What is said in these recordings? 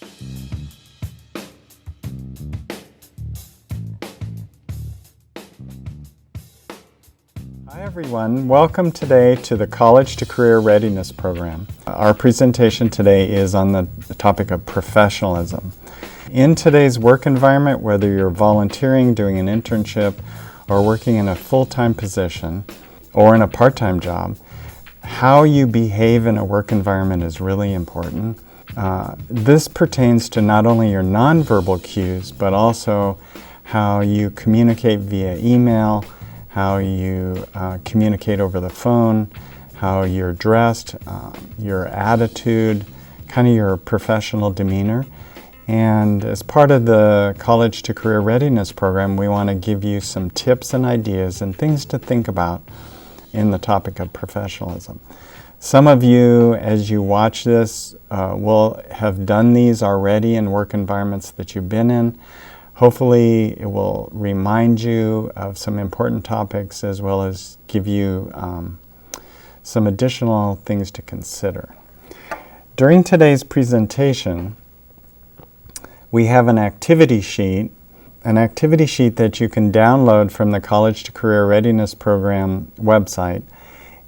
Hi everyone, welcome today to the College to Career Readiness Program. Our presentation today is on the topic of professionalism. In today's work environment, whether you're volunteering, doing an internship, or working in a full-time position, or in a part-time job, how you behave in a work environment is really important. This pertains to not only your nonverbal cues, but also how you communicate via email, how you communicate over the phone, how you're dressed, your attitude, kind of your professional demeanor. And as part of the College to Career Readiness Program, we want to give you some tips and ideas and things to think about in the topic of professionalism. Some of you, as you watch this, will have done these already in work environments that you've been in. Hopefully it will remind you of some important topics as well as give you some additional things to consider. During today's presentation, we have an activity sheet that you can download from the College to Career Readiness Program website.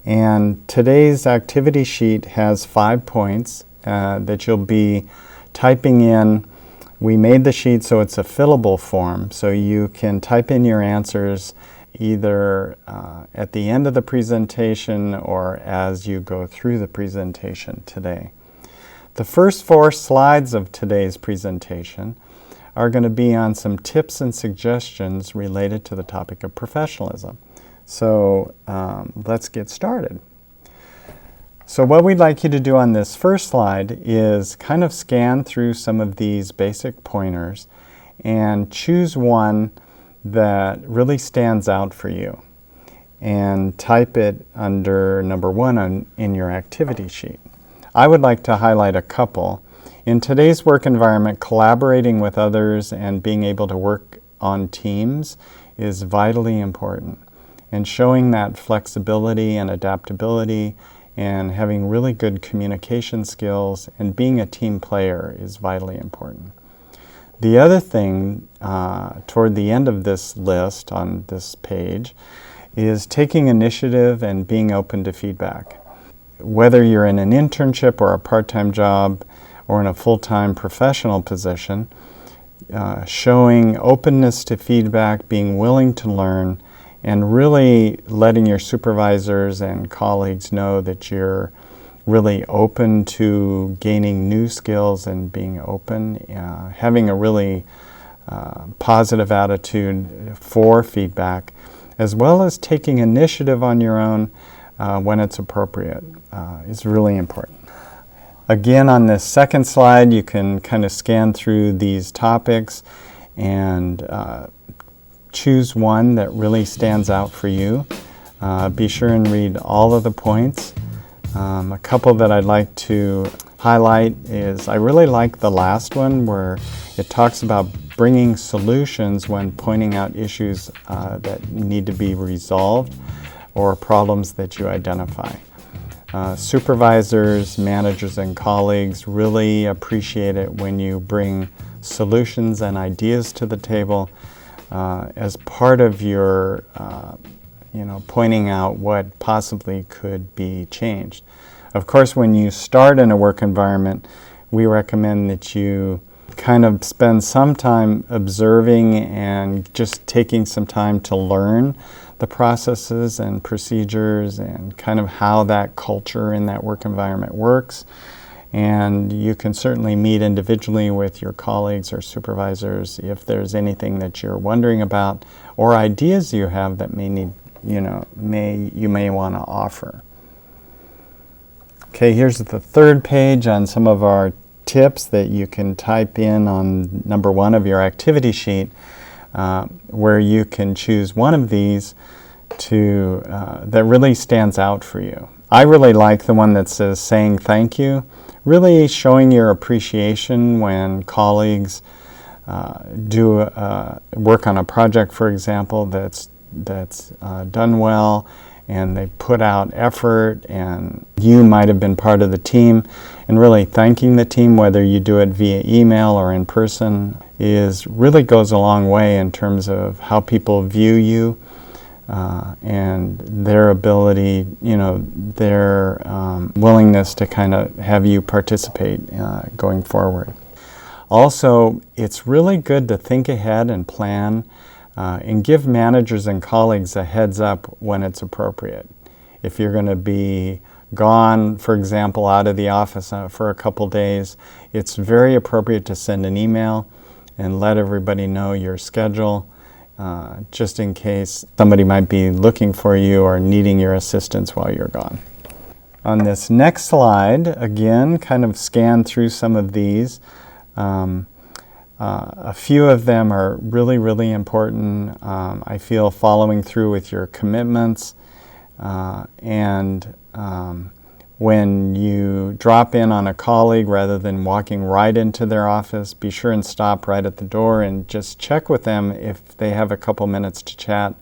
And today's activity sheet has 5 points that you'll be typing in. We made the sheet so it's a fillable form, so you can type in your answers either at the end of the presentation or as you go through the presentation today. The first 4 slides of today's presentation are going to be on some tips and suggestions related to the topic of professionalism. So let's get started. So what we'd like you to do on this first slide is kind of scan through some of these basic pointers and choose one that really stands out for you and type it under number 1 in your activity sheet. I would like to highlight a couple. In today's work environment, collaborating with others and being able to work on teams is vitally important. And showing that flexibility and adaptability and having really good communication skills and being a team player is vitally important. The other thing toward the end of this list on this page is taking initiative and being open to feedback. Whether you're in an internship or a part-time job or in a full-time professional position, showing openness to feedback, being willing to learn, and really letting your supervisors and colleagues know that you're really open to gaining new skills and being open, having a really positive attitude for feedback, as well as taking initiative on your own when it's appropriate is really important. Again, on this second slide, you can kind of scan through these topics and choose one that really stands out for you. Be sure and read all of the points. A couple that I'd like to highlight is I really like the last one where it talks about bringing solutions when pointing out issues that need to be resolved or problems that you identify. Supervisors, managers, and colleagues really appreciate it when you bring solutions and ideas to the table as part of your pointing out what possibly could be changed. Of course, when you start in a work environment, we recommend that you kind of spend some time observing and just taking some time to learn the processes and procedures and kind of how that culture in that work environment works. And you can certainly meet individually with your colleagues or supervisors if there's anything that you're wondering about or ideas you have that you may want to offer. Okay, here's the third page on some of our tips that you can type in on number 1 of your activity sheet, where you can choose one of these that really stands out for you. I really like the one that says saying thank you, really showing your appreciation when colleagues do work on a project, for example, that's done well, and they put out effort, and you might have been part of the team. And really thanking the team, whether you do it via email or in person, really goes a long way in terms of how people view you and their ability, their willingness to kind of have you participate going forward. Also, it's really good to think ahead and plan and give managers and colleagues a heads up when it's appropriate. If you're going to be gone, for example, out of the office for a couple days, it's very appropriate to send an email and let everybody know your schedule, just in case somebody might be looking for you or needing your assistance while you're gone. On this next slide, again, kind of scan through some of these. A few of them are really, really important. I feel following through with your commitments, and when you drop in on a colleague, rather than walking right into their office, be sure and stop right at the door and just check with them if they have a couple minutes to chat,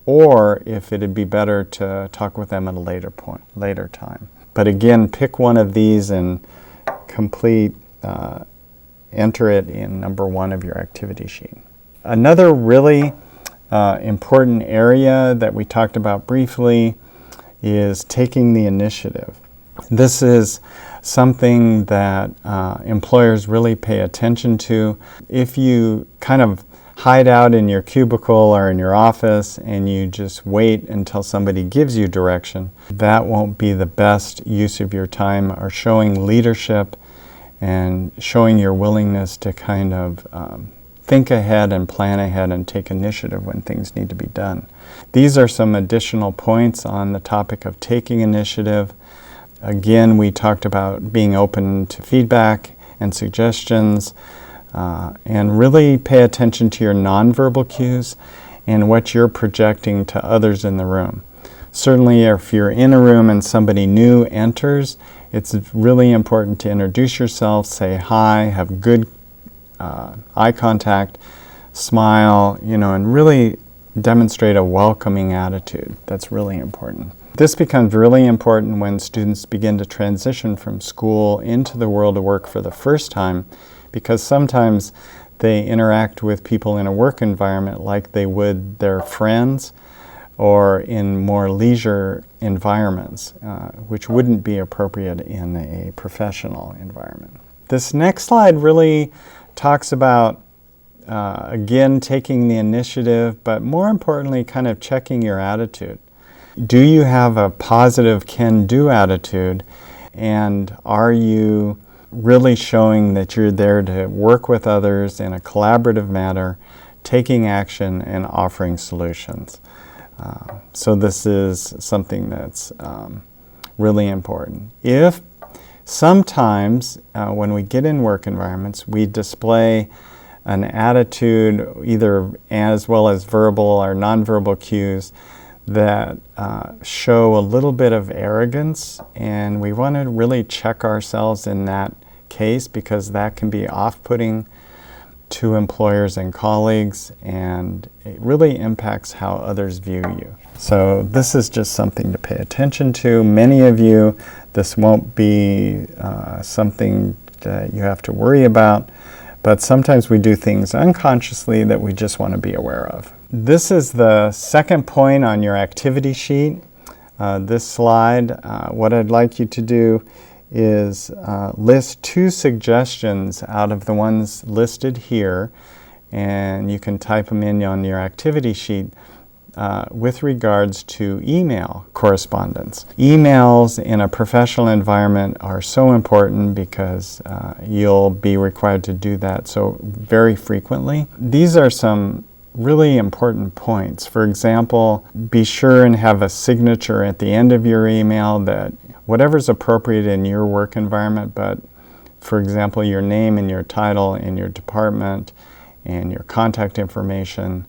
or if it'd be better to talk with them at a later time. But again, pick one of these and enter it in number 1 of your activity sheet. Another really important area that we talked about briefly is taking the initiative. This is something that employers really pay attention to. If you kind of hide out in your cubicle or in your office and you just wait until somebody gives you direction, that won't be the best use of your time, or showing leadership and showing your willingness to kind of think ahead and plan ahead and take initiative when things need to be done. These are some additional points on the topic of taking initiative. Again, we talked about being open to feedback and suggestions, and really pay attention to your nonverbal cues and what you're projecting to others in the room. Certainly, if you're in a room and somebody new enters, it's really important to introduce yourself, say hi, have good eye contact, smile, and really demonstrate a welcoming attitude. That's really important. This becomes really important when students begin to transition from school into the world of work for the first time, because sometimes they interact with people in a work environment like they would their friends, or in more leisure environments, which wouldn't be appropriate in a professional environment. This next slide really talks about, again, taking the initiative, but more importantly, kind of checking your attitude. Do you have a positive can-do attitude, and are you really showing that you're there to work with others in a collaborative manner, taking action and offering solutions? So this is something that's really important. If sometimes when we get in work environments, we display an attitude, either as well as verbal or nonverbal cues, that show a little bit of arrogance, and we want to really check ourselves in that case, because that can be off-putting to employers and colleagues, and it really impacts how others view you. So this is just something to pay attention to. Many of you, this won't be something that you have to worry about, but sometimes we do things unconsciously that we just want to be aware of. This is the second point on your activity sheet. This slide, what I'd like you to do is list 2 suggestions out of the ones listed here, and you can type them in on your activity sheet with regards to email correspondence. Emails in a professional environment are so important because you'll be required to do that so very frequently. These are some really important points. For example, be sure and have a signature at the end of your email, that whatever's appropriate in your work environment, but for example, your name and your title and your department and your contact information.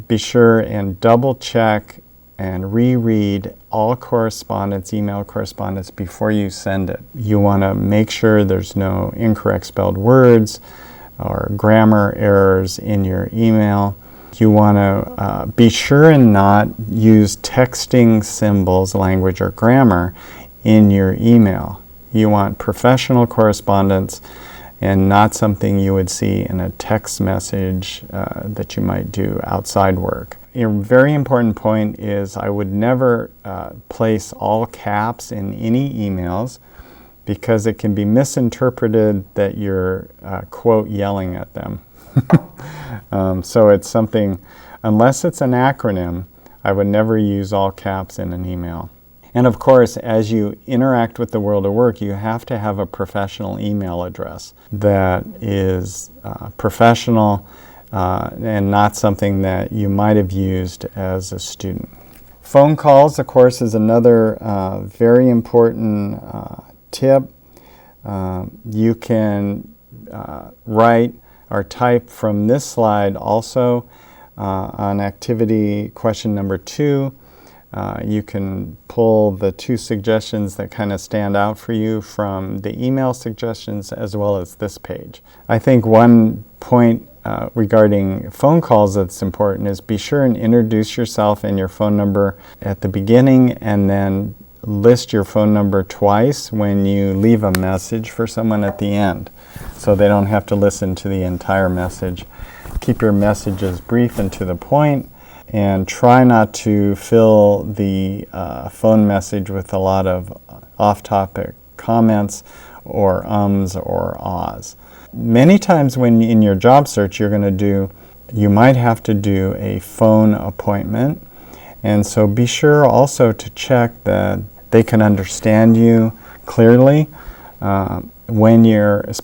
Be sure and double check and reread all correspondence, email correspondence, before you send it. You want to make sure there's no incorrect spelled words or grammar errors in your email. You want to be sure and not use texting symbols, language, or grammar in your email. You want professional correspondence and not something you would see in a text message that you might do outside work. A very important point is I would never place all caps in any emails, because it can be misinterpreted that you're, quote, yelling at them. So it's something, unless it's an acronym, I would never use all caps in an email. And of course, as you interact with the world of work, you have to have a professional email address that is professional and not something that you might have used as a student. Phone calls, of course, is another very important tip. You can write or type from this slide also on activity question number 2. You can pull the 2 suggestions that kind of stand out for you from the email suggestions as well as this page. I think one point regarding phone calls that's important is be sure and introduce yourself and your phone number at the beginning, and then list your phone number twice when you leave a message for someone at the end, so they don't have to listen to the entire message. Keep your messages brief and to the point, and try not to fill the phone message with a lot of off-topic comments or ums or ahs. Many times when in your job search you might have to do a phone appointment, and so be sure also to check that they can understand you clearly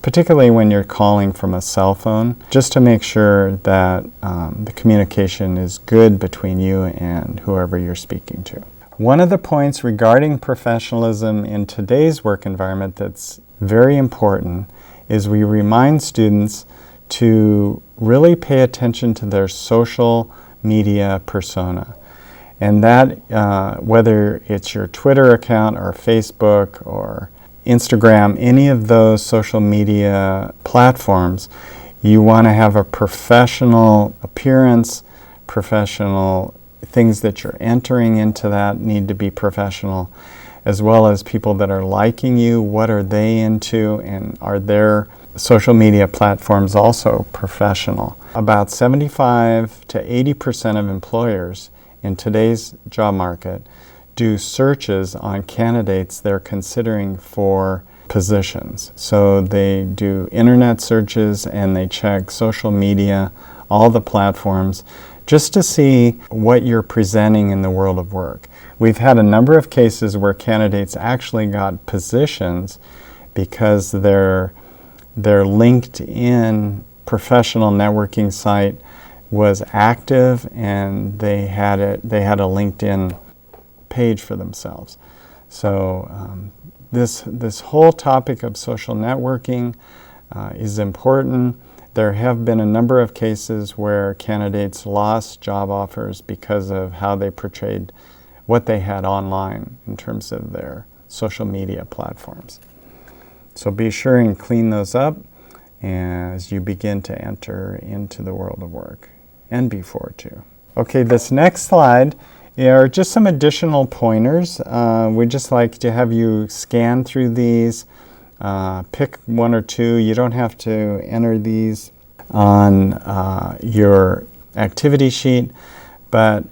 particularly when you're calling from a cell phone, just to make sure that the communication is good between you and whoever you're speaking to. One of the points regarding professionalism in today's work environment that's very important is we remind students to really pay attention to their social media persona. And that, whether it's your Twitter account or Facebook or Instagram, any of those social media platforms, you want to have a professional appearance, professional things that you're entering into that need to be professional, as well as people that are liking you, what are they into, and are their social media platforms also professional. About 75 to 80% of employers in today's job market do searches on candidates they're considering for positions. So they do internet searches and they check social media, all the platforms, just to see what you're presenting in the world of work. We've had a number of cases where candidates actually got positions because their LinkedIn professional networking site was active and they had a LinkedIn page for themselves. So this whole topic of social networking is important. There have been a number of cases where candidates lost job offers because of how they portrayed what they had online in terms of their social media platforms. So be sure and clean those up as you begin to enter into the world of work, and before too. Okay, this next slide are just some additional pointers. We'd just like to have you scan through these, pick one or two. You don't have to enter these on your activity sheet, but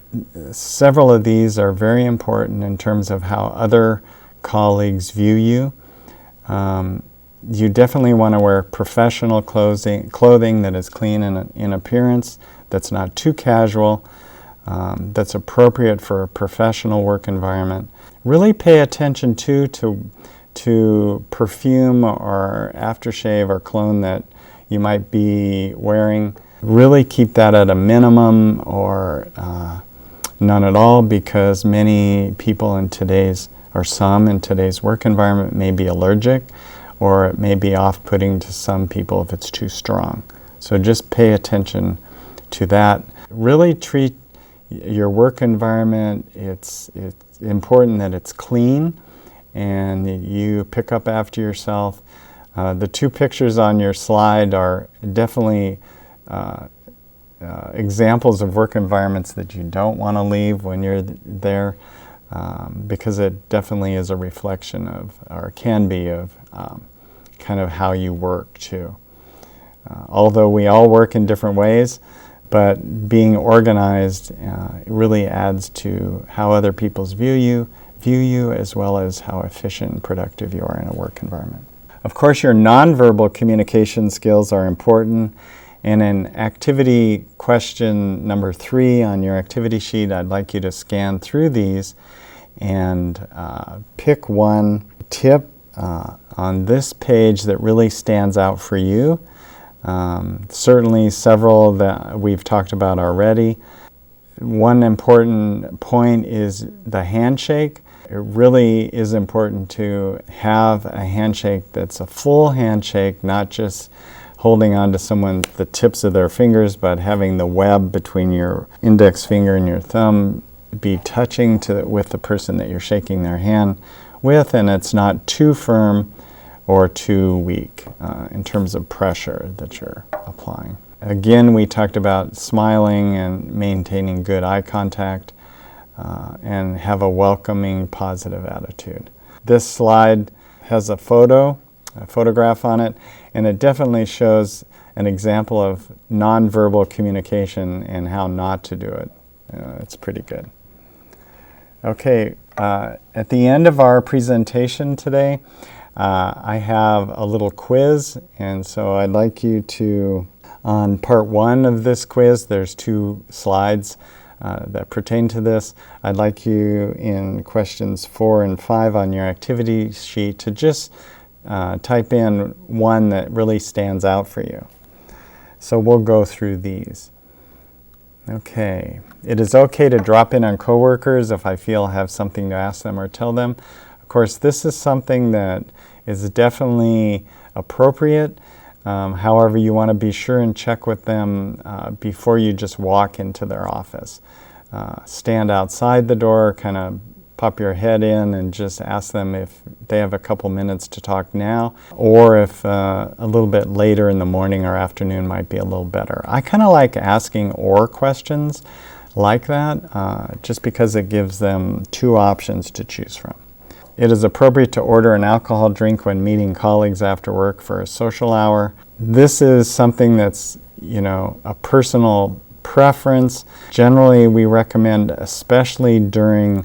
several of these are very important in terms of how other colleagues view you. You definitely want to wear professional clothing that is clean in appearance, that's not too casual, that's appropriate for a professional work environment. Really pay attention to perfume or aftershave or cologne that you might be wearing. Really keep that at a minimum or none at all, because many people in today's work environment may be allergic, or it may be off-putting to some people if it's too strong. So just pay attention to that. Really treat your work environment, it's important that it's clean and you pick up after yourself. The two pictures on your slide are definitely examples of work environments that you don't want to leave when you're there, because it definitely is a reflection of, or can be, of kind of how you work too. Although we all work in different ways, but being organized really adds to how other people view you, as well as how efficient and productive you are in a work environment. Of course, your nonverbal communication skills are important. And in activity question number 3 on your activity sheet, I'd like you to scan through these and pick one tip on this page that really stands out for you. Certainly several that we've talked about already. One important point is the handshake. It really is important to have a handshake that's a full handshake, not just holding on to someone the tips of their fingers, but having the web between your index finger and your thumb be touching with the person that you're shaking their hand with, and it's not too firm or too weak in terms of pressure that you're applying. Again, we talked about smiling and maintaining good eye contact and have a welcoming, positive attitude. This slide has a photograph on it, and it definitely shows an example of nonverbal communication and how not to do it. It's pretty good. Okay, at the end of our presentation today, I have a little quiz, and so I'd like you to, on part 1 of this quiz, there's 2 slides that pertain to this. I'd like you in questions 4 and 5 on your activity sheet to just type in one that really stands out for you. So we'll go through these. Okay. It is okay to drop in on coworkers if I feel I have something to ask them or tell them. Of course, this is something that is definitely appropriate. However, you want to be sure and check with them before you just walk into their office. Stand outside the door, kind of pop your head in and just ask them if they have a couple minutes to talk now, or if a little bit later in the morning or afternoon might be a little better. I kind of like asking or questions like that, just because it gives them 2 options to choose from. It is appropriate to order an alcohol drink when meeting colleagues after work for a social hour. This is something that's, a personal preference. Generally, we recommend, especially during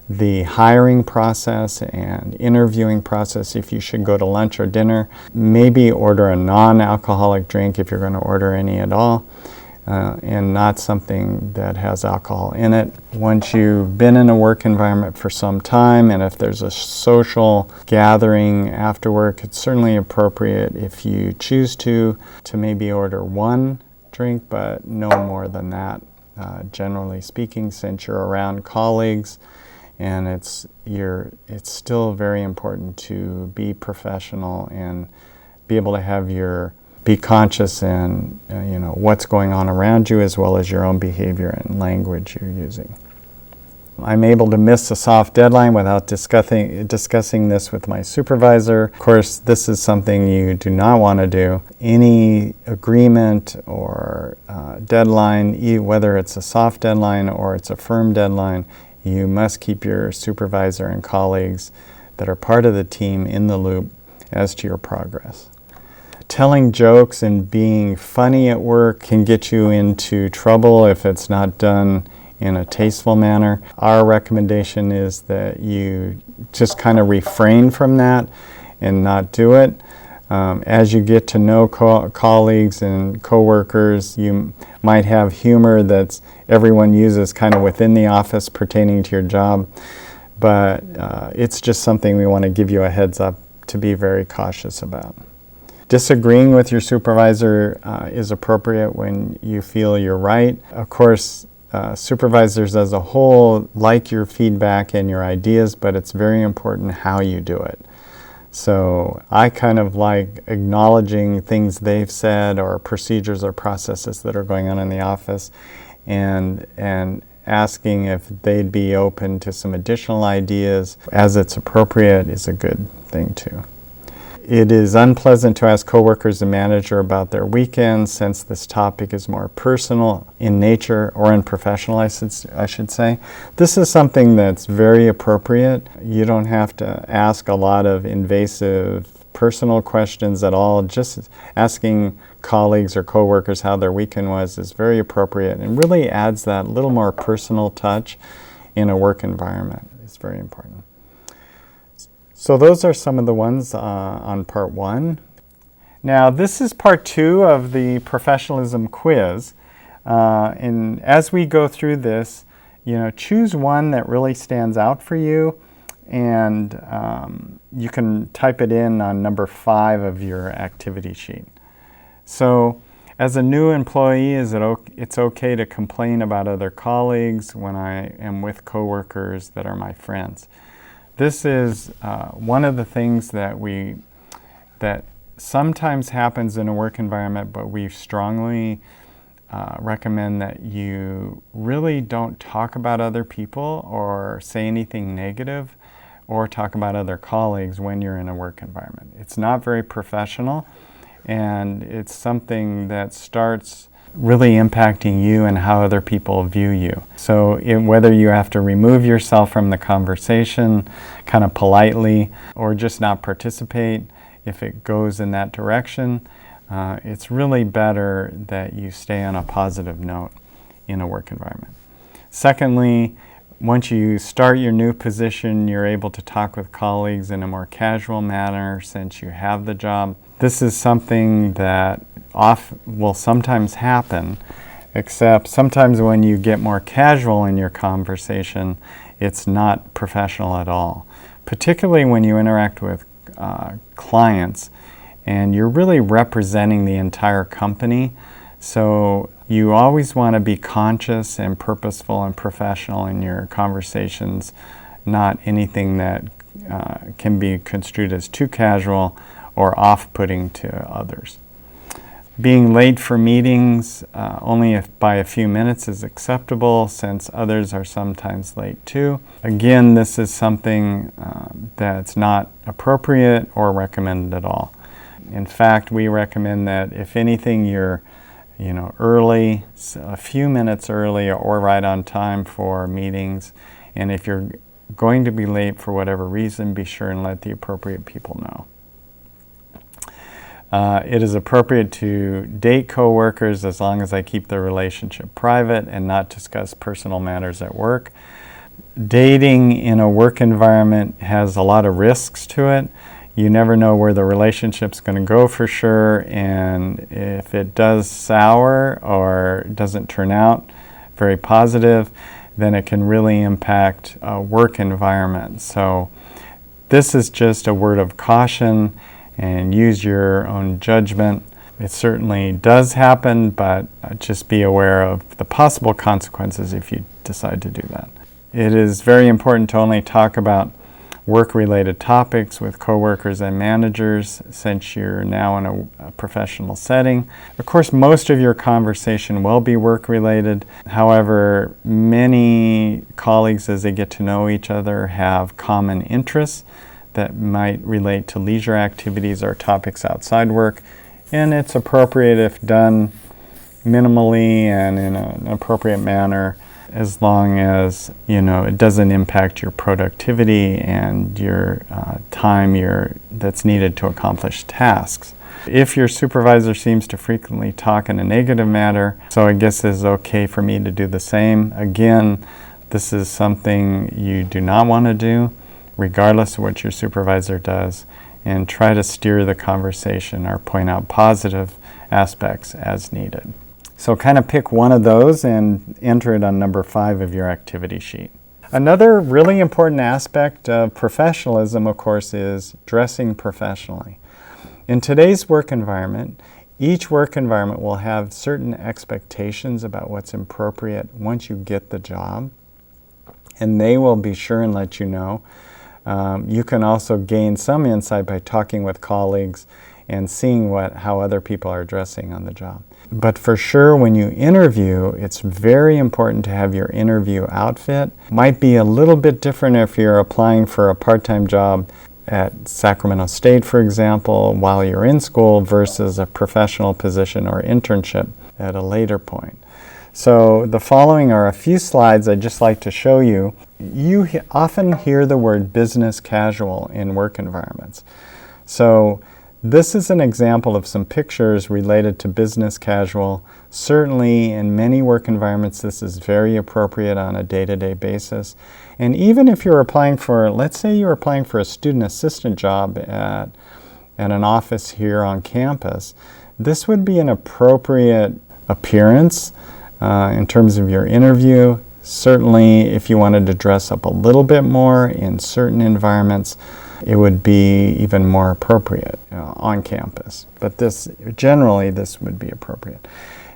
the hiring process and interviewing process, if you should go to lunch or dinner, maybe order a non-alcoholic drink if you're going to order any at all, and not something that has alcohol in it. Once you've been in a work environment for some time, and if there's a social gathering after work, it's certainly appropriate, if you choose to maybe order 1 drink, but no more than that, generally speaking, since you're around colleagues. And it's still very important to be professional and be able to be conscious and what's going on around you, as well as your own behavior and language you're using. I'm able to miss a soft deadline without discussing this with my supervisor. Of course, this is something you do not want to do. Any agreement or deadline, whether it's a soft deadline or it's a firm deadline, you must keep your supervisor and colleagues that are part of the team in the loop as to your progress. Telling jokes and being funny at work can get you into trouble if it's not done in a tasteful manner. Our recommendation is that you just kind of refrain from that and not do it. As you get to know colleagues and coworkers, you might have humor that's everyone uses kind of within the office pertaining to your job, but it's just something we want to give you a heads up to be very cautious about. Disagreeing with your supervisor is appropriate when you feel you're right. Of course, supervisors as a whole like your feedback and your ideas, but it's very important how you do it. So I kind of like acknowledging things they've said or procedures or processes that are going on in the office, and asking if they'd be open to some additional ideas as it's appropriate is a good thing too. It is unpleasant to ask coworkers and manager about their weekends, since this topic is more personal in nature, or unprofessional, I should say. This is something that's very appropriate. You don't have to ask a lot of invasive personal questions at all. Just asking colleagues or coworkers how their weekend was is very appropriate and really adds that little more personal touch in a work environment. It's very important. So those are some of the ones on part 1. Now this is part 2 of the professionalism quiz. And as we go through this, choose one that really stands out for you, and you can type it in on number 5 of your activity sheet. So as a new employee, it's okay to complain about other colleagues when I am with coworkers that are my friends. This is one of the things that sometimes happens in a work environment, but we strongly recommend that you really don't talk about other people or say anything negative or talk about other colleagues when you're in a work environment. It's not very professional, and it's something that starts really impacting you and how other people view you. So whether you have to remove yourself from the conversation kind of politely or just not participate, if it goes in that direction, it's really better that you stay on a positive note in a work environment. Secondly, once you start your new position, you're able to talk with colleagues in a more casual manner since you have the job. This is something that will sometimes happen, except sometimes when you get more casual in your conversation, it's not professional at all. Particularly when you interact with clients and you're really representing the entire company. So you always want to be conscious and purposeful and professional in your conversations, not anything that can be construed as too casual or off-putting to others. Being late for meetings only by a few minutes is acceptable, since others are sometimes late too. Again, this is something that's not appropriate or recommended at all. In fact, we recommend that if anything, you're early, a few minutes early or right on time for meetings. And if you're going to be late for whatever reason, be sure and let the appropriate people know. It is appropriate to date coworkers as long as I keep the relationship private and not discuss personal matters at work. Dating in a work environment has a lot of risks to it. You never know where the relationship's going to go for sure, and if it does sour or doesn't turn out very positive, then it can really impact a work environment. So this is just a word of caution, and use your own judgment. It certainly does happen, but just be aware of the possible consequences if you decide to do that. It is very important to only talk about work-related topics with coworkers and managers, since you're now in a professional setting. Of course, most of your conversation will be work-related. However, many colleagues, as they get to know each other, have common interests that might relate to leisure activities or topics outside work, and it's appropriate if done minimally and in an appropriate manner, as long as it doesn't impact your productivity and your time that's needed to accomplish tasks. If your supervisor seems to frequently talk in a negative manner, so I guess it's okay for me to do the same. Again, this is something you do not want to do, regardless of what your supervisor does, and try to steer the conversation or point out positive aspects as needed. So kind of pick one of those and enter it on number 5 of your activity sheet. Another really important aspect of professionalism, of course, is dressing professionally. In today's work environment, each work environment will have certain expectations about what's appropriate once you get the job, and they will be sure and let you know. You can also gain some insight by talking with colleagues and seeing how other people are dressing on the job. But for sure, when you interview, it's very important to have your interview outfit. Might be a little bit different if you're applying for a part-time job at Sacramento State, for example, while you're in school versus a professional position or internship at a later point. So the following are a few slides I'd just like to show you. You often hear the word business casual in work environments. So this is an example of some pictures related to business casual. Certainly in many work environments this is very appropriate on a day-to-day basis. And even if you're applying for, let's say you're applying for a student assistant job at an office here on campus, this would be an appropriate appearance in terms of your interview. Certainly if you wanted to dress up a little bit more in certain environments, it would be even more appropriate on campus. But generally this would be appropriate.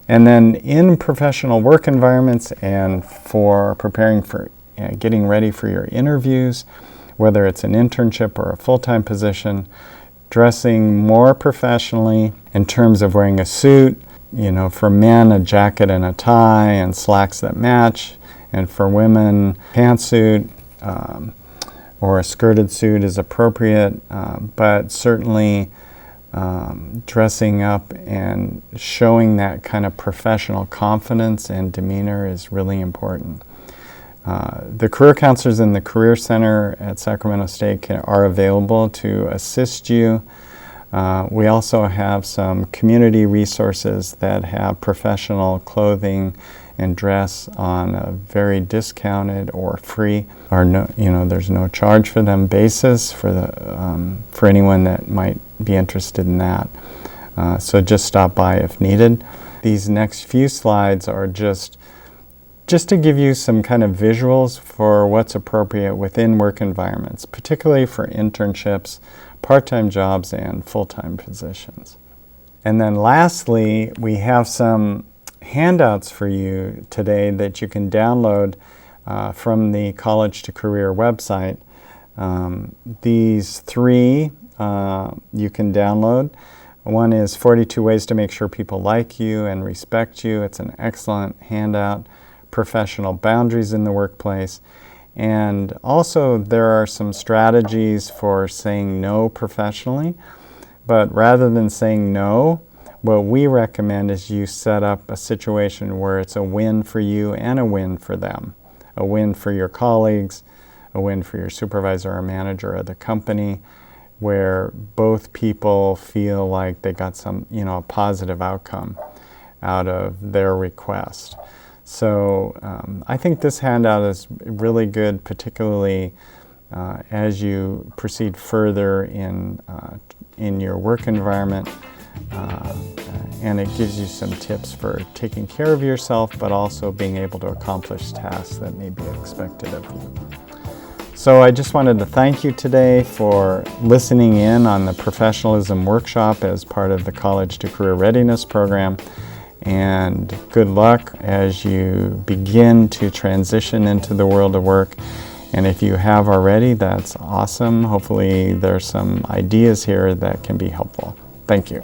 And then in professional work environments and for preparing for getting ready for your interviews, whether it's an internship or a full-time position, dressing more professionally in terms of wearing a suit, for men, a jacket and a tie and slacks that match, and for women, pantsuit or a skirted suit is appropriate, but certainly dressing up and showing that kind of professional confidence and demeanor is really important. The career counselors in the Career Center at Sacramento State are available to assist you. We also have some community resources that have professional clothing and dress on a very discounted or free, or there's no charge for them basis for anyone that might be interested in that. So just stop by if needed. These next few slides are just to give you some kind of visuals for what's appropriate within work environments, particularly for internships, part-time jobs, and full-time positions. And then lastly, we have some handouts for you today that you can download from the College to Career website. These three you can download. One is 42 Ways to Make Sure People Like You and Respect You. It's an excellent handout. Professional Boundaries in the Workplace. And also there are some strategies for saying no professionally. But rather than saying no, what we recommend is you set up a situation where it's a win for you and a win for them. A win for your colleagues, a win for your supervisor or manager of the company, where both people feel like they got some, a positive outcome out of their request. So I think this handout is really good, particularly as you proceed further in your work environment. And it gives you some tips for taking care of yourself, but also being able to accomplish tasks that may be expected of you. So I just wanted to thank you today for listening in on the Professionalism Workshop as part of the College to Career Readiness program. And good luck as you begin to transition into the world of work. And if you have already, that's awesome. Hopefully there's some ideas here that can be helpful. Thank you.